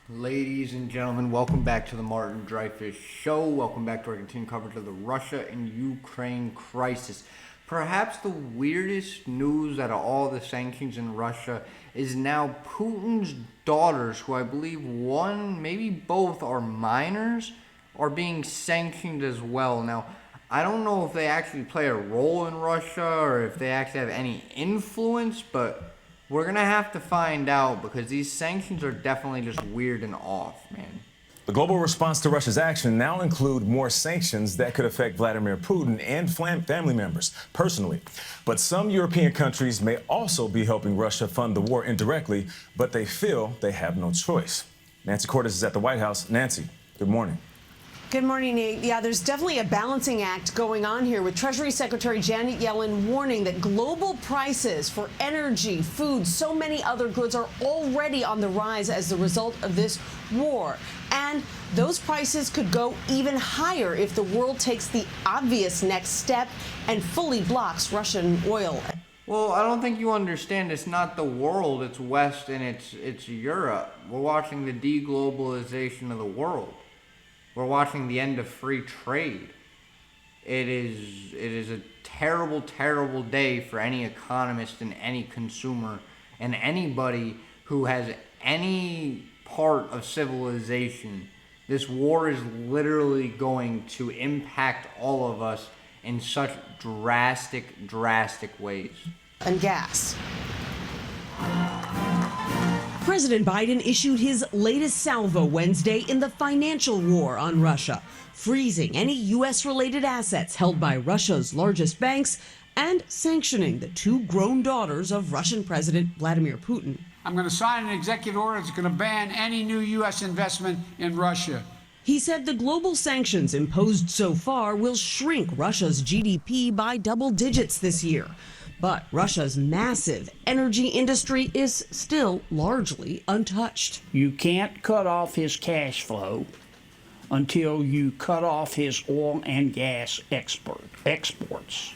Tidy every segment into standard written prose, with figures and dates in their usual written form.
Ladies and gentlemen, welcome back to the Martin Dreyfuss Show. Welcome back to our continued coverage of the Russia and Ukraine crisis. Perhaps the weirdest news out of all the sanctions in Russia is now Putin's daughters, who I believe one, maybe both, are minors, are being sanctioned as well. Now, I don't know if they actually play a role in Russia or if they actually have any influence, but we're going to have to find out because these sanctions are definitely just weird and off, man. The global response to Russia's action now include more sanctions that could affect Vladimir Putin and family members personally. But some European countries may also be helping Russia fund the war indirectly, but they feel they have no choice. Nancy Cordes is at the White House. Nancy, good morning. Good morning, Nate. Yeah, there's definitely a balancing act going on here with Treasury Secretary Janet Yellen warning that global prices for energy, food, so many other goods are already on the rise as the result of this war. And those prices could go even higher if the world takes the obvious next step and fully blocks Russian oil. Well, I don't think you understand. It's not the world, it's West and it's Europe. We're watching the deglobalization of the world. We're watching the end of free trade. It is a terrible, terrible day for any economist and any consumer and anybody who has any part of civilization. This war is literally going to impact all of us in such drastic ways. And gas. President Biden issued his latest salvo Wednesday in the financial war on Russia, freezing any U.S.-related assets held by Russia's largest banks and sanctioning the two grown daughters of Russian President Vladimir Putin. I'm going to sign an executive order that's going to ban any new U.S. investment in Russia. He said the global sanctions imposed so far will shrink Russia's GDP by double digits this year. But Russia's massive energy industry is still largely untouched. You can't cut off his cash flow until you cut off his oil and gas exports.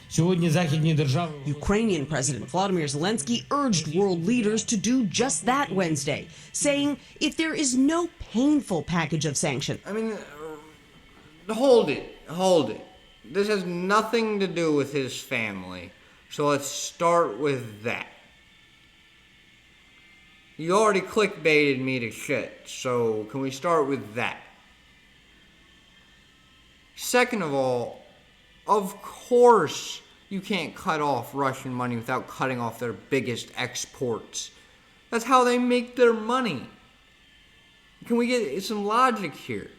Ukrainian President Volodymyr Zelensky urged world leaders to do just that Wednesday, saying if there is no painful package of sanctions. I mean, hold it. This has nothing to do with his family. So let's start with that. You already clickbaited me to shit, so can we start with that? Second of all, of course you can't cut off Russian money without cutting off their biggest exports. That's how they make their money. Can we get some logic here?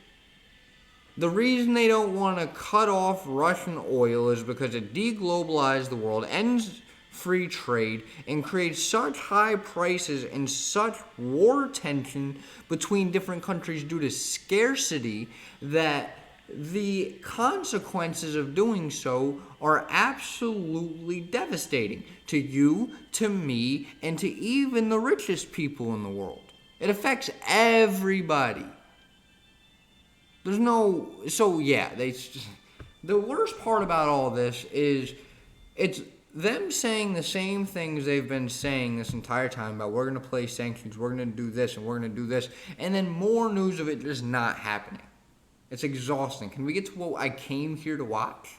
The reason they don't want to cut off Russian oil is because it deglobalizes the world, ends free trade, and creates such high prices and such war tension between different countries due to scarcity that the consequences of doing so are absolutely devastating to you, to me, and to even the richest people in the world. It affects everybody. The worst part about all this is it's them saying the same things they've been saying this entire time about we're going to play sanctions, we're going to do this, and we're going to do this, and then more news of it just not happening. It's exhausting. Can we get to what I came here to watch?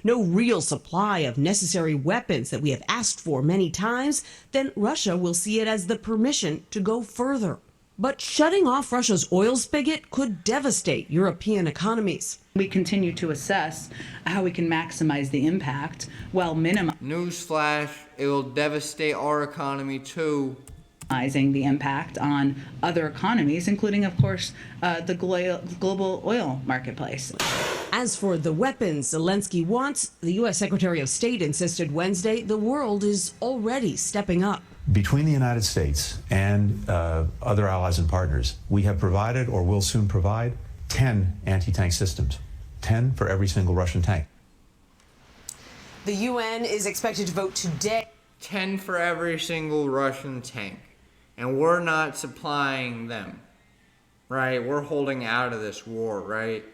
No real supply of necessary weapons that we have asked for many times, then Russia will see it as the permission to go further. But shutting off Russia's oil spigot could devastate European economies. We continue to assess how we can maximize the impact while Newsflash, it will devastate our economy too. minimizing the impact on other economies, including, of course, the global oil marketplace. As for the weapons Zelensky wants, the U.S. Secretary of State insisted Wednesday the world is already stepping up. Between the United States and other allies and partners, we have provided or will soon provide 10 anti-tank systems, 10 for every single Russian tank. The UN is expected to vote today. 10 for every single Russian tank. And we're not supplying them, right? We're holding out of this war, right?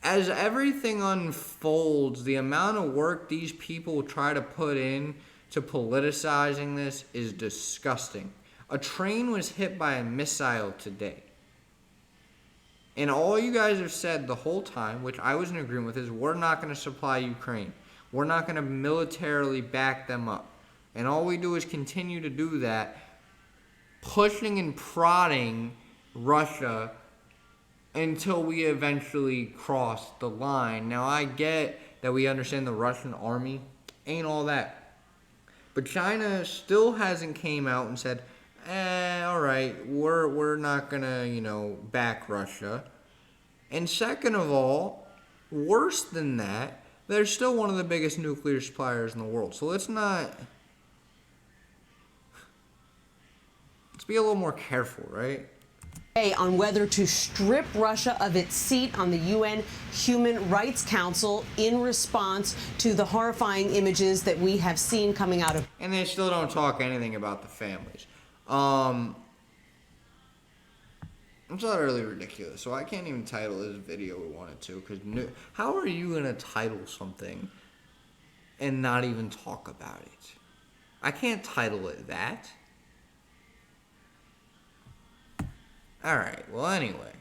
As everything unfolds, the amount of work these people try to put in to politicizing this is disgusting. A train was hit by a missile today. And all you guys have said the whole time, which I was in agreement with, is we're not going to supply Ukraine. We're not going to militarily back them up. And all we do is continue to do that, pushing and prodding Russia until we eventually cross the line. Now, I get that we understand the Russian army ain't all that. But China still hasn't came out and said, all right, we're not going to, back Russia. And second of all, worse than that, they're still one of the biggest nuclear suppliers in the world. So let's be a little more careful, right? On whether to strip Russia of its seat on the UN Human Rights Council in response to the horrifying images that we have seen coming out of. And they still don't talk anything about the families. It's utterly ridiculous. So I can't even title this video we wanted to, because how are you going to title something and not even talk about it? I can't title it that. Alright, well, anyway.